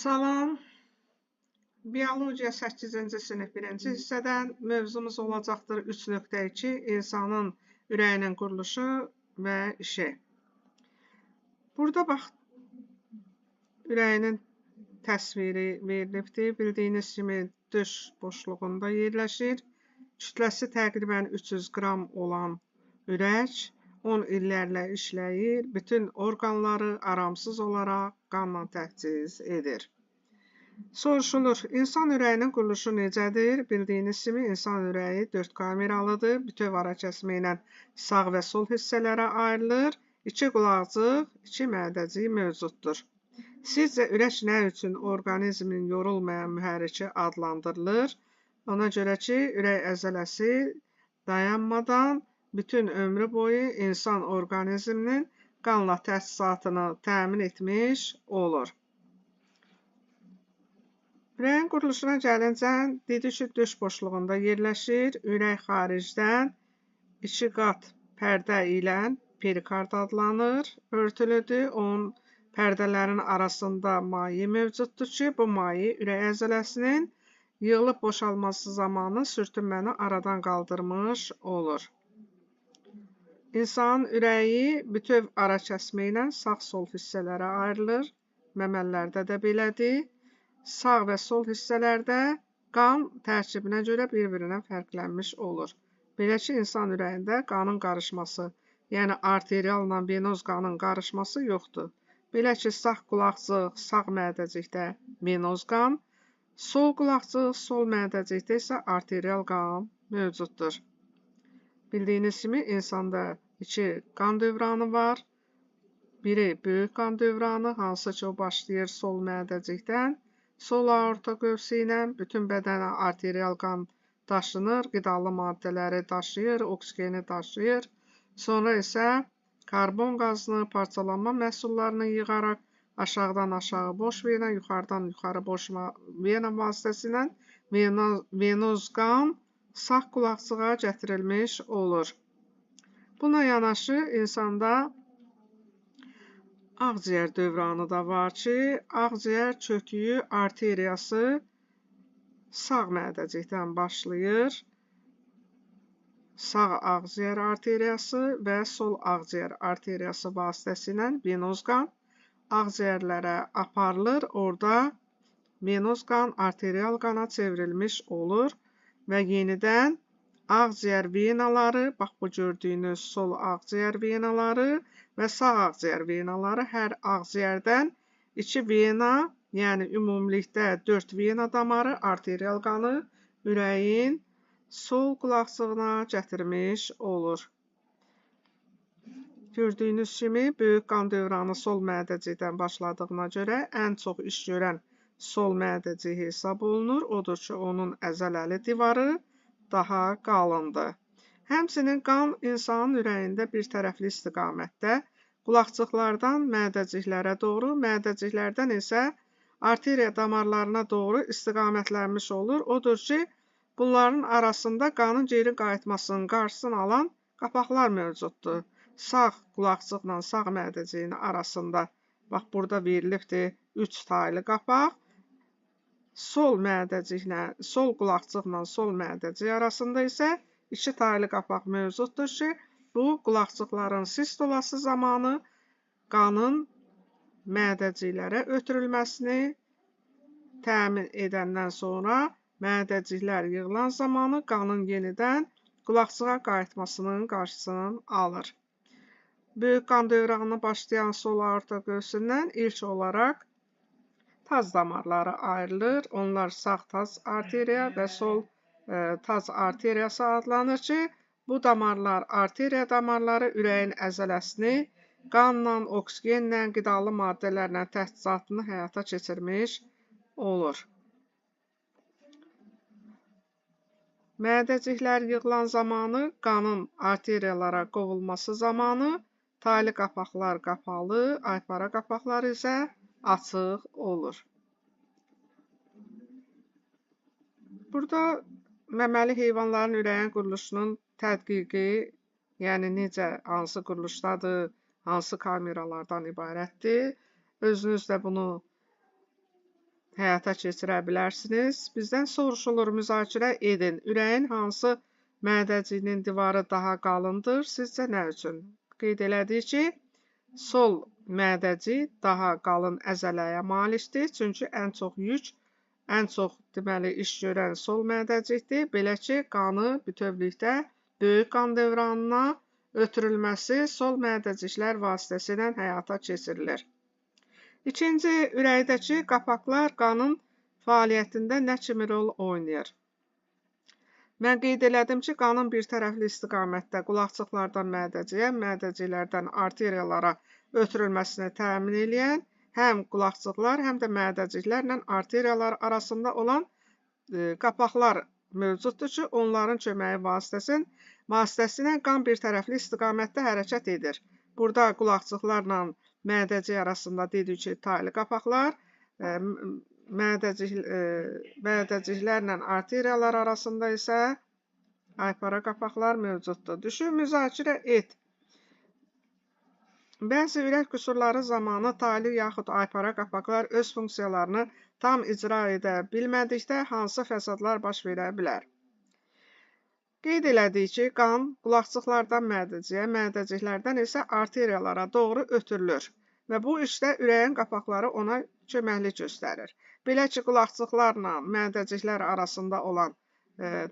Salam, Biologiya 8-ci sinif 1-ci hissədən mövzumuz olacaqdır 3.2 insanın ürəyinin quruluşu və işi. Burada bax, ürəyinin təsviri verilibdir. Bildiyiniz kimi döş boşluğunda yerləşir. Kütləsi təqribən 300 qram olan ürək 10 illərlə işləyir. Bütün orqanları aramsız olaraq qanla təchiz edir. Soruşulur, insan ürəyinin quruluşu necədir? Bildiyiniz kimi insan ürəyi 4 kameralıdır. Bütöv ara kəsmə ilə sağ və sol hissələrə ayrılır. 2 qulaqcıq, 2 mədəcik mövcuddur. Sizcə ürək nə üçün orqanizmin yorulmayan mühərriki adlandırılır? Ona görə ki, ürək əzələsi dayanmadan bütün ömrü boyu insan orqanizminin qanla təchizatını təmin etmiş olur. Ürəyin quruluşuna gəlincə, dedik ki, döş boşluğunda yerləşir. Ürək xaricdən 2 qat pərdə ilə perikard adlanır, örtülüdür. Onun pərdələrin arasında maye mövcuddur ki, bu maye ürək əzələsinin yığılıb boşalması zamanı sürtünməni aradan qaldırmış olur. İnsanın ürəyi bütöv ara kəsmə ilə sağ-sol hissələrə ayrılır. Məməlilərdə də belədir. Sağ və sol hissələrdə qan tərkibinə görə bir-birindən fərqlənmiş olur. Belə ki, insan ürəyində qanın qarışması, yəni arterialla venoz qanın qarışması yoxdur. Belə ki, sağ qulaqcıq, sağ mədəcikdə venoz qan, sol qulaqcıq, sol mədəcikdə isə arterial qan mövcuddur. Bildiyiniz kimi, insanda 2 qan dövranı var. Biri böyük qan dövranı, hansı ki, o başlayır sol mədəcikdən, sol aorta qövsü ilə bütün bədənə arterial qan daşınır, qidalı maddələri daşıyır, oksigeni daşıyır. Sonra isə karbon qazını, parçalanma məhsullarını yığaraq aşağıdan aşağı boş vena, yuxarıdan yuxarı boş vena vasitəsilə venoz qan sağ qulaqcığa gətirilmiş olur. Buna yanaşı insanda ağciyər dövranı da var ki, ağciyər çöküyü arteriyası sağ mədəcikdən başlayır. Sağ ağciyər arteriyası və sol ağciyər arteriyası vasitəsilə venoz qan ağciyərlərə aparılır. Orada venoz qan arterial qana çevrilmiş olur və yenidən ağciyər venaları, bax bu gördüyünüz sol ağciyər venaları və sağ ağciyər venaları hər ağciyərdən 2 vena, yəni ümumilikdə 4 vena damarı arterial qanı ürəyin sol qulaqcığına gətirmiş olur. Gördüyünüz kimi, böyük qan dövranı sol mədəcikdən başladığına görə ən çox iş görən sol mədəcik hesab olunur. Odur ki, onun əzələli divarı daha qalındır. Həmçinin qan insanın ürəyində bir tərəfli istiqamətdə qulaqcıqlardan mədəciklərə doğru, mədəciklərdən isə arteriya damarlarına doğru istiqamətlənmiş olur. Odur ki, bunların arasında qanın geri qayıtmasının qarşısını alan qapaqlar mövcuddur. Sağ qulaqcıqla sağ mədəciyin arasında, bax burada verilibdir 3 taylı qapaq. Sol qulaqcıqla sol mədəcik arasında isə 2 taylı qapaq mövcuddur ki, bu qulaqcıqların sistolası zamanı qanın mədəciklərə ötürülməsini təmin edəndən sonra mədəciklər yığılan zamanı qanın yenidən qulaqcığa qayıtmasının qarşısını alır. Böyük qan dövranına başlayan sol aorta qövsündən ilk olaraq taz damarları ayrılır. Onlar sağ taz arteriya və sol taz arteriyası adlanır ki, bu damarlar, arteriya damarları ürəyin əzələsini qanla, oksigenlə, qidalı maddələrlə təchizatını həyata keçirmiş olur. Mədəciklər yığılan zamanı qanın arteriyalara qovulması zamanı taylı qapaqlar qapalı, aypara qapaqlar isə açıq olur. Burada məməli heyvanların ürəyin quruluşunun tədqiqi, yəni necə, hansı quruluşdadır, hansı kameralardan ibarətdir. Özünüz də bunu həyata keçirə bilərsiniz. Bizdən soruşulur, müzakirə edin. Ürəyin hansı mədəciyinin divarı daha qalındır? Sizcə nə üçün? Qeyd elədik ki, sol mədəci daha qalın əzələyə malikdir. Çünki ən çox yük, ən çox deməli iş görən sol mədəcikdir. Belə ki, qanı bütövlükdə böyük qan dövranına ötürülməsi sol mədəciklər vasitəsilə həyata keçirilir. İkinci, ürəkdəki qapaqlar qanın fəaliyyətində nə kimi rol oynayır? Mən qeyd elədim ki, qanın bir tərəfli istiqamətdə qulaqçıqlardan mədəciyə, mədəciklərdən arteriyalara ötürülməsini təmin edən həm qulaqçıqlar, həm də mədəciklərlə arteriyalar arasında olan qapaqlar mövcuddur ki, onların köməyi vasitəsilə qan bir tərəfli istiqamətdə hərəkət edir. Burada qulaqçıqlarla mədəcik arasında dedik ki, taylı qapaqlar, mədəciklərlə arteriyalar arasında isə aypara qapaqlar mövcuddur. Düşün, müzakirə et. Bəzi ürək qüsurları zamanı taylı yaxud aypara qapaqlar öz funksiyalarını tam icra edə bilmədikdə hansı fəsadlar baş verə bilər? Qeyd elədik ki, qan qulaqçıqlardan mədəciyə, mədəciklərdən isə arteriyalara doğru ötürülür və bu işdə ürəyin qapaqları ona köməklik göstərir. Belə ki, qulaqçıqlarla mədəciklər arasında olan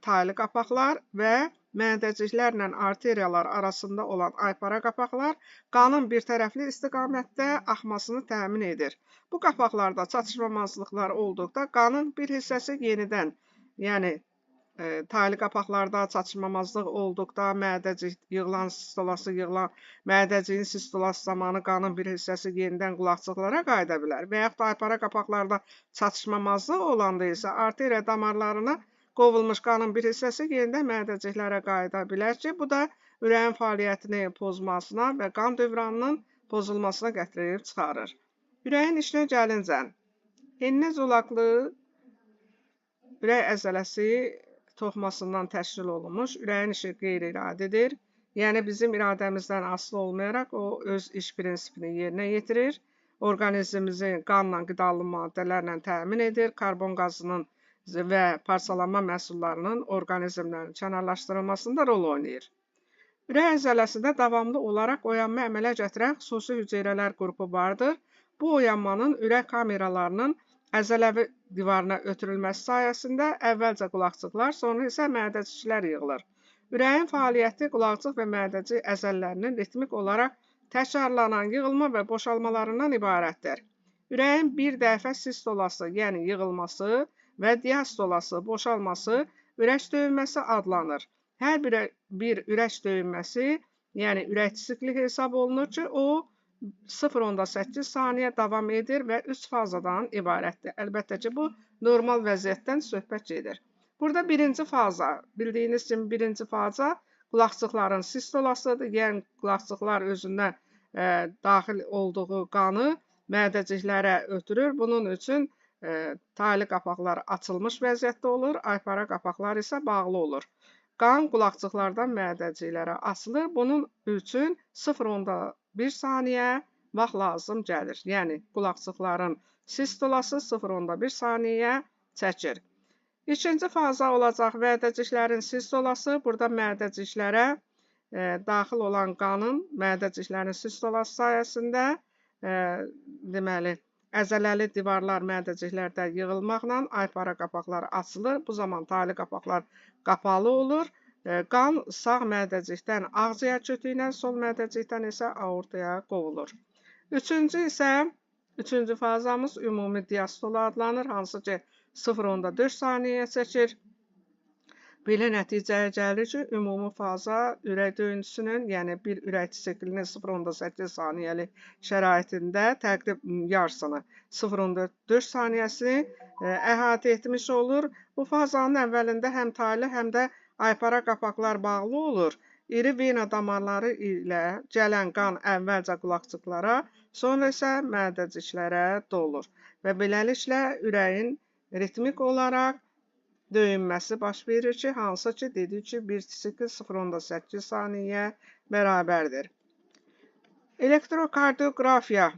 taylı qapaqlar və mədəciklərlə arteriyalar arasında olan aypara qapaqlar qanın bir tərəfli istiqamətdə axmasını təmin edir. Bu qapaqlarda çatışmamazlıqlar olduqda qanın bir hissəsi yenidən, yəni taylı qapaqlarda çatışmamazlıq olduqda mədəcik yığılan sistolası mədəciyin sistolası zamanı qanın bir hissəsi yenidən qulaqçıqlara qayıda bilər və yaxud da aypara qapaqlarda çatışmamazlıq olanda isə arteriya damarlarına qovulmuş qanın bir hissəsi yenidən mədəciklərə qayıda bilər ki, bu da ürəyin fəaliyyətini pozmasına və qan dövranının pozulmasına gətirib çıxarır. Ürəyin işinə gəlincə, enli zolaqlı ürək əzələsi toxumasından təşkil olunmuş, ürəyin işi qeyri-iradidir. Yəni, bizim iradəmizdən asılı olmayaraq o öz iş prinsipini yerinə yetirir. Orqanizmimizi qanla, qidalı maddələrlə təmin edir, karbon qazının və parçalanma məhsullarının orqanizmlərin kənarlaşdırılmasında rol oynayır. Ürək əzələsində davamlı olaraq oyanma əmələ gətirən xüsusi hüceyrələr qrupu vardır. Bu oyanmanın ürək kameralarının əzələvi divarına ötürülməsi sayəsində əvvəlcə qulaqçıqlar, sonra isə mədəciklər yığılır. Ürəyin fəaliyyəti qulaqçıq və mədəcik əzələlərinin ritmik olaraq təkrarlanan yığılma və boşalmalarından ibarətdir. Ürəyin bir dəfə sistolası, yəni yığılması və diastolası, boşalması ürək döyünməsi adlanır. Hər bir ürək döyünməsi, yəni ürək sikli hesab olunur ki, o 0,8 saniyə davam edir və 3 fazadan ibarətdir. Əlbəttə ki, bu normal vəziyyətdən söhbət gedir. Burada birinci faza, bildiyiniz kimi birinci faza qulaqçıqların sistolasıdır, yəni qulaqçıqlar özündən daxil olduğu qanı mədəciklərə ötürür. Bunun üçün taylı qapaqlar açılmış vəziyyətdə olur, aypara qapaqlar isə bağlı olur. Qan qulaqçıqlardan mədəciklərə açılır. Bunun üçün 0,1 saniyə vaxt lazım gəlir. Yəni, qulaqçıqların sistolası 0,1 saniyəyə çəkir. İkinci faza olacaq mədəciklərin sistolası. Burada mədəciklərə daxil olan qanın mədəciklərin sistolası sayəsində deməli, əzələli divarlar mədəciklərdə yığılmaqla aypara qapaqlar açılır. Bu zaman taylı qapaqlar qapalı olur. Qan sağ mədəcikdən ağciyər kütüyü ilə, sol mədəcikdən isə aortaya qovulur. Üçüncü fazamız ümumi diastola adlanır, hansı ki 0,4 saniyəyə çəkir. Belə nəticəyə gəlir ki, ümumi faza ürək döyüntüsünün, yəni bir ürək siklinin 0,8 saniyəlik şəraitində təqribən yarısını 0,4 saniyəsini əhatə etmiş olur. Bu fazanın əvvəlində həm taylı, həm də aypara qapaqlar bağlı olur. İri vena damarları ilə gələn qan əvvəlcə qulaqçıqlara, sonra isə mədəciklərə dolur və beləliklə ürəyin ritmik olaraq döyünməsi baş verir ki, hansı ki, dedik ki, bir sikl 0,8 saniyə bərabərdir. Elektrokardiografiya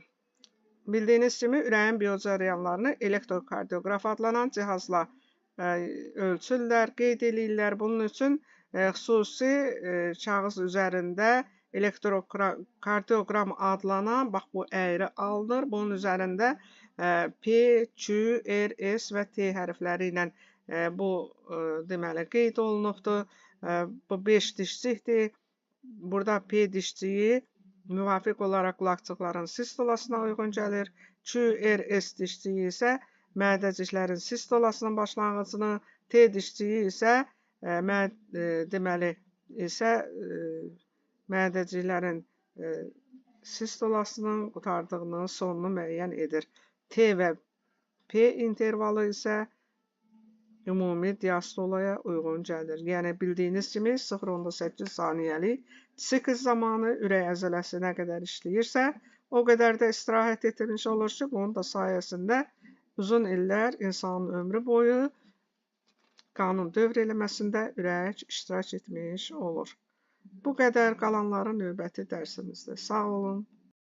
Bildiyiniz kimi ürəyin biocəryanlarını elektrokardioqraf adlanan cihazla ölçürlər, qeyd edirlər. Bunun üçün xüsusi kağız üzərində elektrokardioqram adlanan, bax bu əyri alınır. Bunun üzərində P, Q, R, S və T hərfləri ilə bu deməli qeyd olunubdur. Bu 5 dişcikdir. Burada P dişciyi müvafiq olaraq qulaqçıqların sistolasına uyğun gəlir. Q, R, S dişciyi isə mədəciklərin sistolasının başlanğıcını, T dişciyi isə deməli mədəciklərin sistolasının qurtardığının sonunu müəyyən edir. T və P intervalı isə ümumi diastolaya uyğun gəlir. Yəni bildiyiniz kimi 0,8 saniyəlik sikl zamanı ürək əzələsi nə qədər işləyirsə, o qədər də istirahət etdirmiş olur ki, bunun da sayəsində uzun illər insanın ömrü boyu qanın dövr eləməsində ürək iştirak etmiş olur. Bu qədər, qalanları növbəti dərsimizdə. Sağ olun.